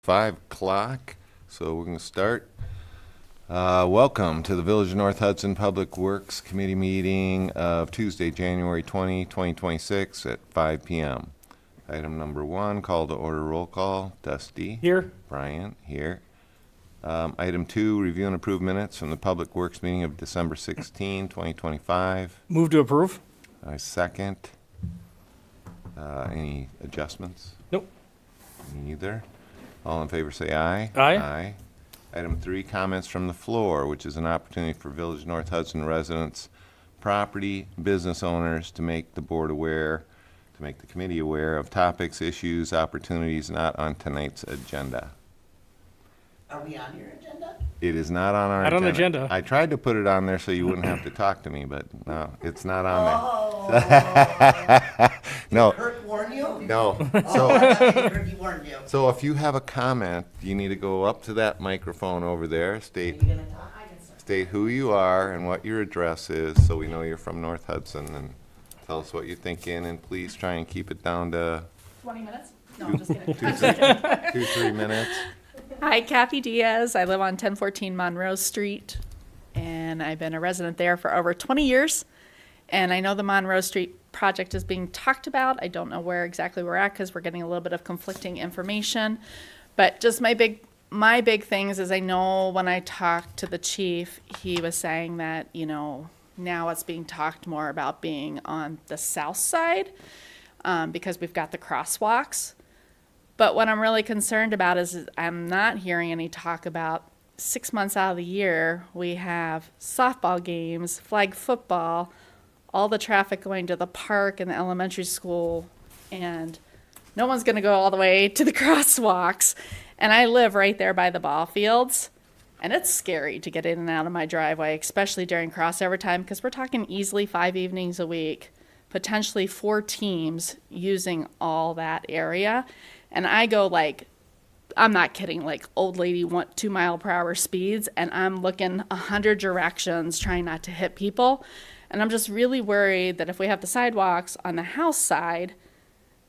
5 o'clock, so we're going to start. Welcome to the Village of North Hudson Public Works Committee meeting of Tuesday, January 20, 2026 at 5 p.m. Item number 1, call to order roll call. Dusty. Here. Brian, here. Item 2, review and approve minutes from the Public Works meeting of December 16, 2025. Move to approve. I second. Any adjustments? Nope. Neither. All in favor say aye. Aye. Aye. Item 3, comments from the floor, which is an opportunity for Village North Hudson residents, property, business owners to make the board aware, to make the committee aware of topics, issues, opportunities not on tonight's agenda. Are we on your agenda? It is not on our Not on the agenda. I tried to put it on there so you wouldn't have to talk to me, but no, it's not on Oh. No. Did Kurt warn you? there. No. Oh, I thought maybe Kurt, he warned you. So if you have a comment, you need to go up to that microphone over there, Are state you gonna talk? I can start. state who you are and what your address is, so we know you're from North Hudson, and tell us what you're thinking, and please try and keep it down to 20 minutes? No, I'm just kidding. 2-3 minutes. Hi, Kathy Diaz. I live on 1014 Monroe Street, and I've been a resident there for over 20 years. And I know the Monroe Street project is being talked about. I don't know where exactly we're at because we're getting a little bit of conflicting information. But just my big things is I know when I talked to the chief, he was saying that, now it's being talked more about being on the south side because we've got the crosswalks. But what I'm really concerned about is I'm not hearing any talk about 6 months out of the year, we have softball games, flag football, all the traffic going to the park and the elementary school, and no one's going to go all the way to the crosswalks. And I live right there by the ball fields, and it's scary to get in and out of my driveway, especially during crossover time, because we're talking easily 5 evenings a week, potentially 4 teams using all that area. And I go I'm not kidding, old lady 2 mile per hour speeds, and I'm looking 100 directions trying not to hit people. And I'm just really worried that if we have the sidewalks on the house side,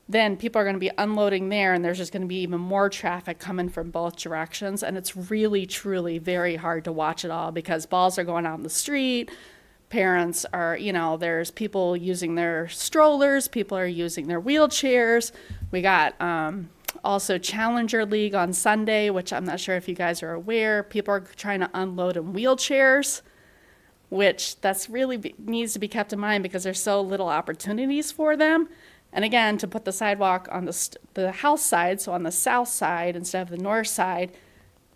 then people are going to be unloading there, and there's just going to be even more traffic coming from both directions. And it's really, truly very hard to watch it all because balls are going out in the street. Parents are, there's people using their strollers, people are using their wheelchairs. We got also Challenger League on Sunday, which I'm not sure if you guys are aware. People are trying to unload in wheelchairs, which that's really needs to be kept in mind because there's so little opportunities for them. And again, to put the sidewalk on the house side, so on the south side instead of the north side,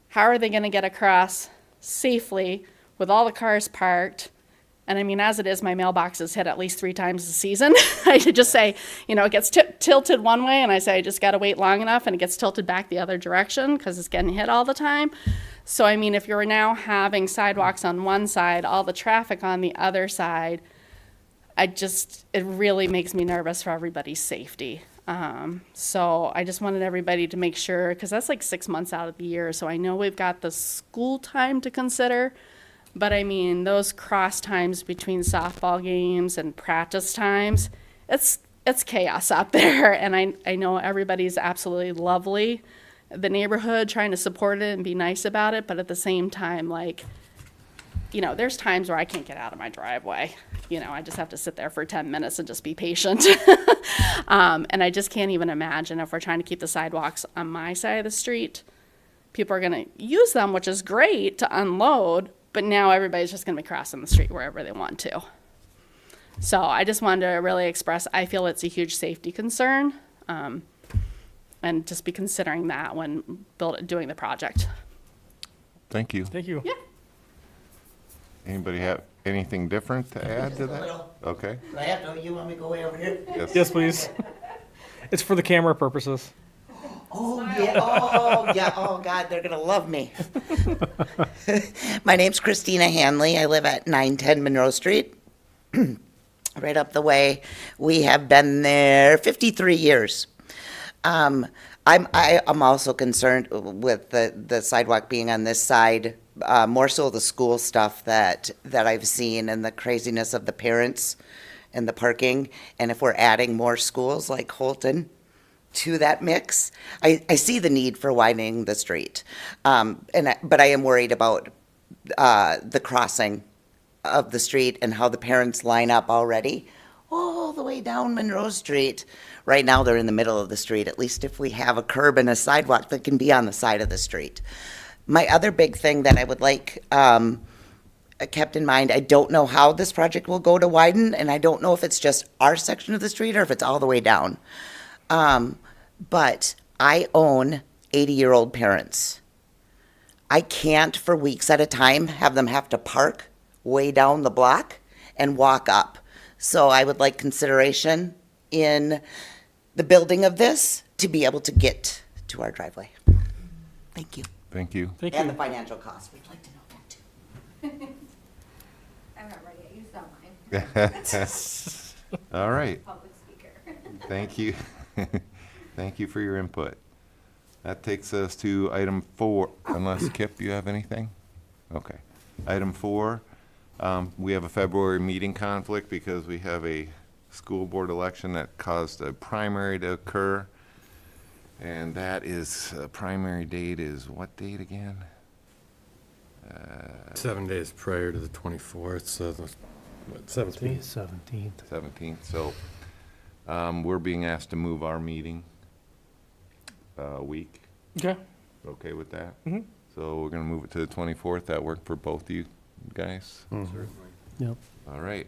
how are they going to get across safely with all the cars parked? And I mean, as it is, my mailbox is hit at least 3 times a season. I should just say, it gets tilted one way, and I say I just got to wait long enough, and it gets tilted back the other direction because it's getting hit all the time. So, I mean, if you're now having sidewalks on one side, all the traffic on the other side, it really makes me nervous for everybody's safety. So I just wanted everybody to make sure, because that's 6 months out of the year. So I know we've got the school time to consider. But I mean, those cross times between softball games and practice times, it's chaos out there. And I know everybody's absolutely lovely, the neighborhood, trying to support it and be nice about it. But at the same time, there's times where I can't get out of my driveway. I just have to sit there for 10 minutes and just be patient. And I just can't even imagine if we're trying to keep the sidewalks on my side of the street, people are going to use them, which is great to unload. But now everybody's just going to be crossing the street wherever they want to. So I just wanted to really express, I feel it's a huge safety concern, and just be considering that when doing the project. Thank you. Thank you. Yeah. Anybody have anything different to add Just to a that? little. Okay. Do I have to, you want me to go way over here? Yes, please. It's for the camera purposes. Oh, yeah, oh, God, they're gonna love me. My name's Christina Hanley. I live at 910 Monroe Street, right up the way. We have been there 53 years. I'm also concerned with the sidewalk being on this side, more so the school stuff that I've seen and the craziness of the parents and the parking. And if we're adding more schools like Holton, to that mix. I see the need for widening the street, but I am worried about the crossing of the street and how the parents line up already all the way down Monroe Street. Right now, they're in the middle of the street, at least if we have a curb and a sidewalk that can be on the side of the street. My other big thing that I would like kept in mind, I don't know how this project will go to widen, and I don't know if it's just our section of the street or if it's all the way down. But I own 80-year-old parents. I can't, for weeks at a time, have them have to park way down the block and walk up. So I would like consideration in the building of this to be able to get to our driveway. Thank you. Thank you. Thank And you. the financial cost, we'd like to know that too. I'm not ready yet. You saw mine. All right. Public speaker. Thank you. Thank you for your input. That takes us to item 4, unless Kip, you have anything? Okay. Item 4, we have a February meeting conflict because we have a school board election that caused a primary to occur. And that is, primary date is what date again? 7 days prior to the 24th, so the 17th. 17th. 17th. So we're being asked to move our meeting a week. Okay. Okay with that? Mhm. So we're going to move it to the 24th. That work for both of you guys? Yep. All right.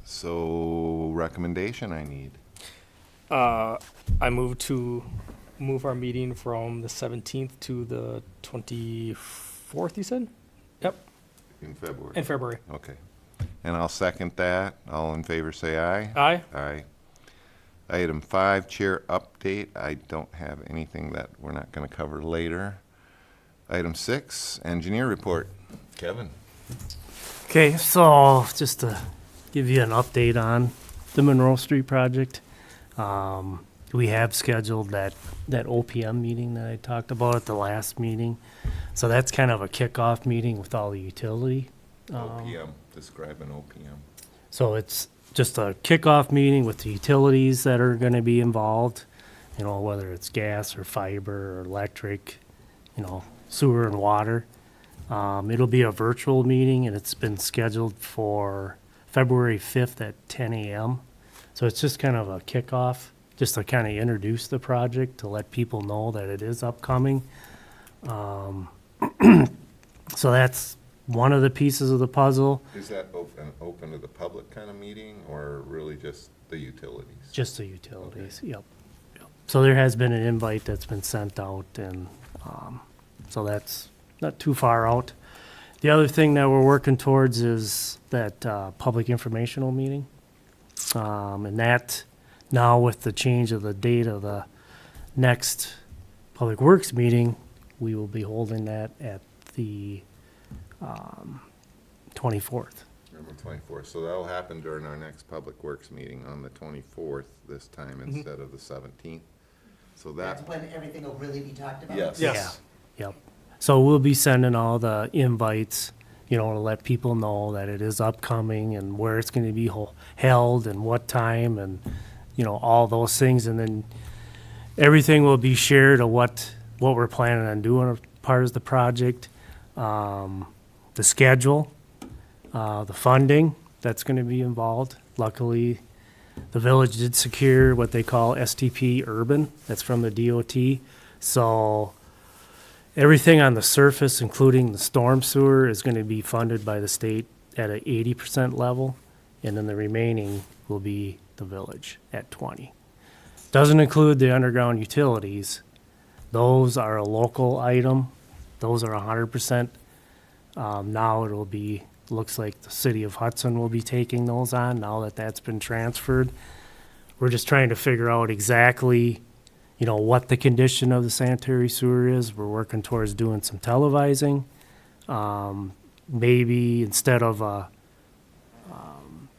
So recommendation I need. I move to move our meeting from the 17th to the 24th, you said? Yep, In February. in February. Okay. And I'll second that. All in favor, say aye. Aye. Aye. Item 5, chair update. I don't have anything that we're not going to cover later. Item 6, engineer report. Kevin. Okay, so just to give you an update on the Monroe Street project, we have scheduled that OPM meeting that I talked about at the last meeting. So that's kind of a kickoff meeting with all the utility. OPM. Describe an OPM. So it's just a kickoff meeting with the utilities that are going to be involved, you know, whether it's gas or fiber or electric, you know, sewer and water. It'll be a virtual meeting, and it's been scheduled for February 5th at 10 a.m. So it's just kind of a kickoff, just to kind of introduce the project, to let people know that it is upcoming. So that's one of the pieces of the puzzle, Is that open to the public kind of meeting or really just the utilities? just the utilities, yep. So there has been an invite that's been sent out, and so that's not too far out. The other thing that we're working towards is that public informational meeting. And that, now with the change of the date of the next Public Works meeting, we will be holding that at the 24th. November 24th. So that'll happen during our next Public Works meeting on the 24th this time instead of the 17th. So That's that, when everything will really be talked about? yes. Yes. Yep. So we'll be sending all the invites, you know, to let people know that it is upcoming and where it's going to be held and what time and, you know, all those things. And then everything will be shared of what we're planning on doing as part of the project, the schedule, the funding that's going to be involved. Luckily, the village did secure what they call STP Urban. That's from the DOT. So everything on the surface, including the storm sewer, is going to be funded by the state at an 80% level, and then the remaining will be the village at 20. Doesn't include the underground utilities. Those are a local item. Those are 100%. Now it'll be, looks like the city of Hudson will be taking those on now that that's been transferred. We're just trying to figure out exactly, you know, what the condition of the sanitary sewer is. We're working towards doing some televising. Maybe instead of a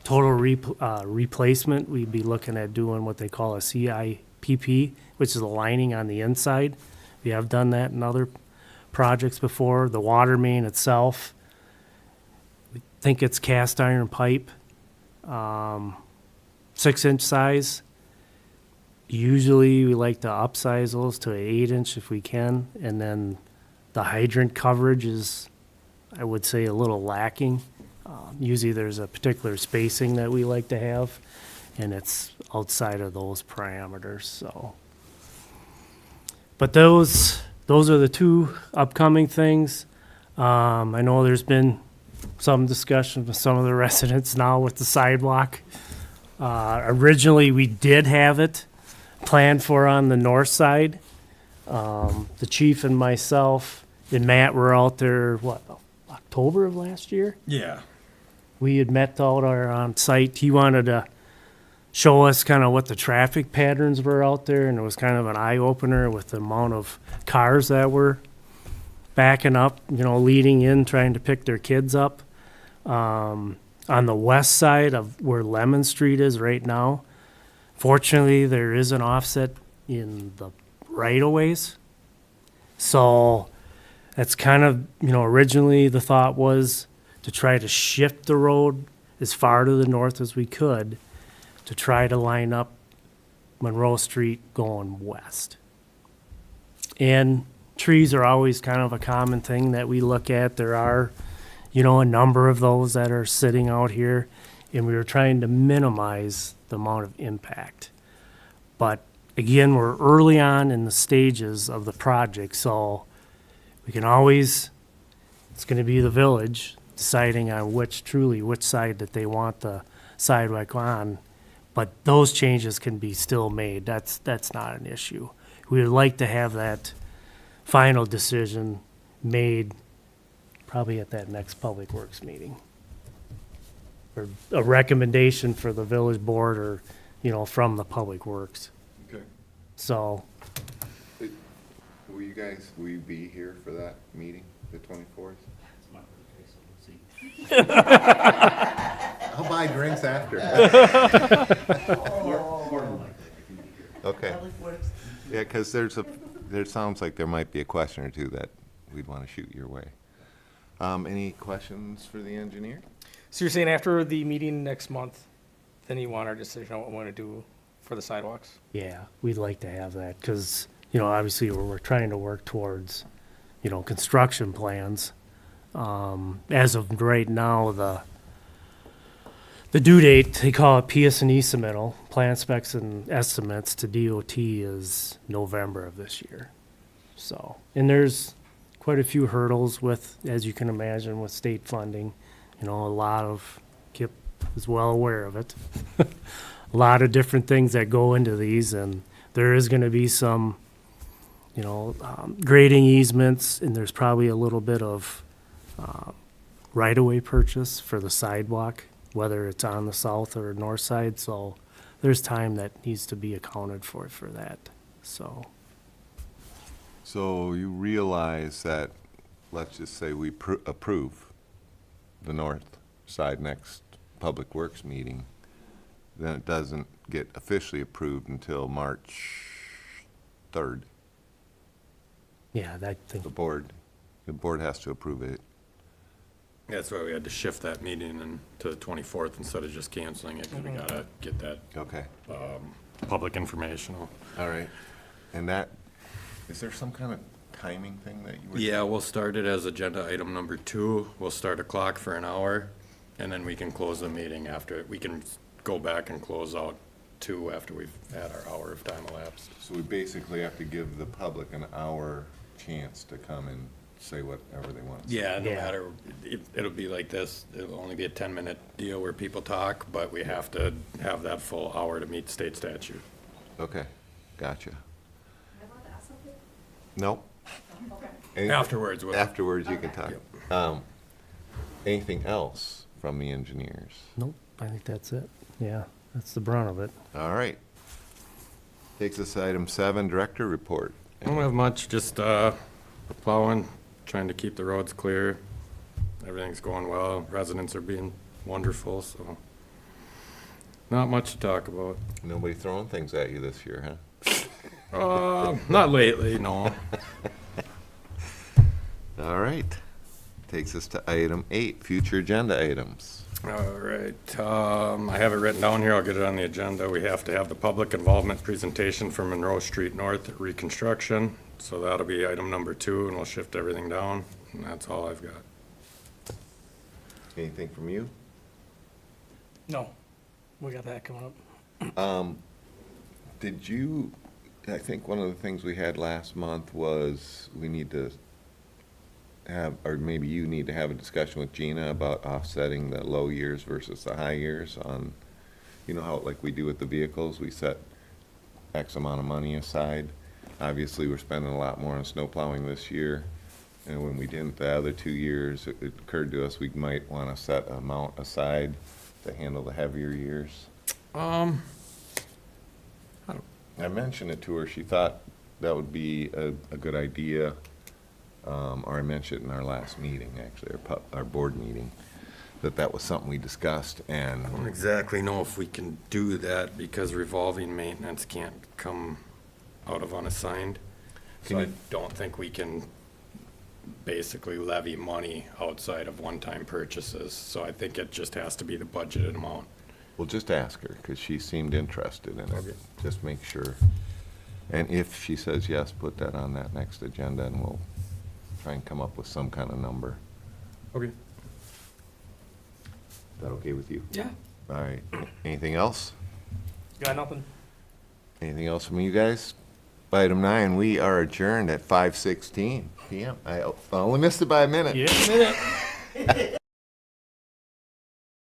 total replacement, we'd be looking at doing what they call a CIPP, which is a lining on the inside. We have done that in other projects before. The water main itself, we think it's cast iron pipe, 6-inch size. Usually we like to upsize those to an 8-inch if we can, and then the hydrant coverage is, I would say, a little lacking. Usually there's a particular spacing that we like to have, and it's outside of those parameters, so. But those are the two upcoming things. I know there's been some discussion with some of the residents now with the sidewalk. Originally, we did have it planned for on the north side. The chief and myself and Matt were out there, October of last year? Yeah. We had met out on site. He wanted to show us kind of what the traffic patterns were out there, and it was kind of an eye-opener with the amount of cars that were backing up, leading in, trying to pick their kids up. On the west side of where Lemon Street is right now, fortunately, there is an offset in the right-of-ways. So that's kind of, originally the thought was to try to shift the road as far to the north as we could to try to line up Monroe Street going west. And trees are always kind of a common thing that we look at. There are, a number of those that are sitting out here, and we were trying to minimize the amount of impact. But again, we're early on in the stages of the project, so we can always, it's going to be the village deciding on which side that they want the sidewalk on. But those changes can be still made. That's not an issue. We would like to have that final decision made probably at that next Public Works meeting. Or a recommendation for the village board or, from the Public Works. Okay. So, Will you be here for that meeting, the 24th? I'll buy drinks after. Okay. Yeah, because there sounds like there might be a question or two that we'd want to shoot your way. Any questions for the engineer? So you're saying after the meeting next month, then you want our decision on what we want to do for the sidewalks? yeah, we'd like to have that because, obviously we're trying to work towards, construction plans. As of right now, the due date, they call it PS&E submittal, plan specs and estimates to DOT is November of this year. So, and there's quite a few hurdles with, as you can imagine, with state funding. A lot of, Kip is well aware of it. A lot of different things that go into these, and there is going to be some, grading easements, and there's probably a little bit of right-of-way purchase for the sidewalk, whether it's on the south or north side, so there's time that needs to be accounted for that, so. So you realize that, let's just say we approve the north side next Public Works meeting, then it doesn't get officially approved until March 3rd. Yeah, that thing, The board has to approve it. That's why we had to shift that meeting to the 24th instead of just canceling it, because we gotta get that Okay. public informational. All right. And is there some kind of timing thing that you were? Yeah, we'll start it as agenda item number 2. We'll start a clock for an hour, and then we can close the meeting after. We can go back and close out 2 after we've had our hour of time elapsed. So we basically have to give the public an hour chance to come and say whatever they want to say. Yeah, no Yeah. matter, it'll be like this. It'll only be a 10-minute deal where people talk, but we have to have that full hour to meet state statute. Okay, gotcha. Am I allowed to ask something? Nope. Okay. Afterwards, Afterwards, you can talk. Anything else from the engineers? nope, I think that's it. Yeah, that's the brunt of it. All right. Takes us to item 7, director report. I don't have much, just plowing, trying to keep the roads clear. Everything's going well. Residents are being wonderful, so not much to talk about. Nobody throwing things at you this year, huh? Not lately, no. All right. Takes us to item 8, future agenda items. All right, I have it written down here, I'll get it on the agenda. We have to have the public involvement presentation for Monroe Street North reconstruction. So that'll be item number 2, and we'll shift everything down, and that's all I've got. Anything from you? No, we got that coming up. Did you, I think one of the things we had last month was we need to have, or maybe you need to have a discussion with Gina about offsetting the low years versus the high years on, you know how, like we do with the vehicles, we set X amount of money aside. Obviously, we're spending a lot more on snow plowing this year, and when we didn't the other 2 years, it occurred to us we might want to set an amount aside to handle the heavier years. I mentioned it to her, she thought that would be a good idea, or I mentioned it in our last meeting, actually, our board meeting, that was something we discussed, and I don't exactly know if we can do that because revolving maintenance can't come out of unassigned. So I don't think we can basically levy money outside of one-time purchases. So I think it just has to be the budgeted amount. we'll just ask her, because she seemed interested in Okay. it, just make sure. And if she says yes, put that on that next agenda, and we'll try and come up with some kind of number. Okay. Is that okay with you? Yeah. All right, anything else? Got nothing? Anything else from you guys? Item 9, we are adjourned at 5:16 PM. I only missed it by a minute. Yeah.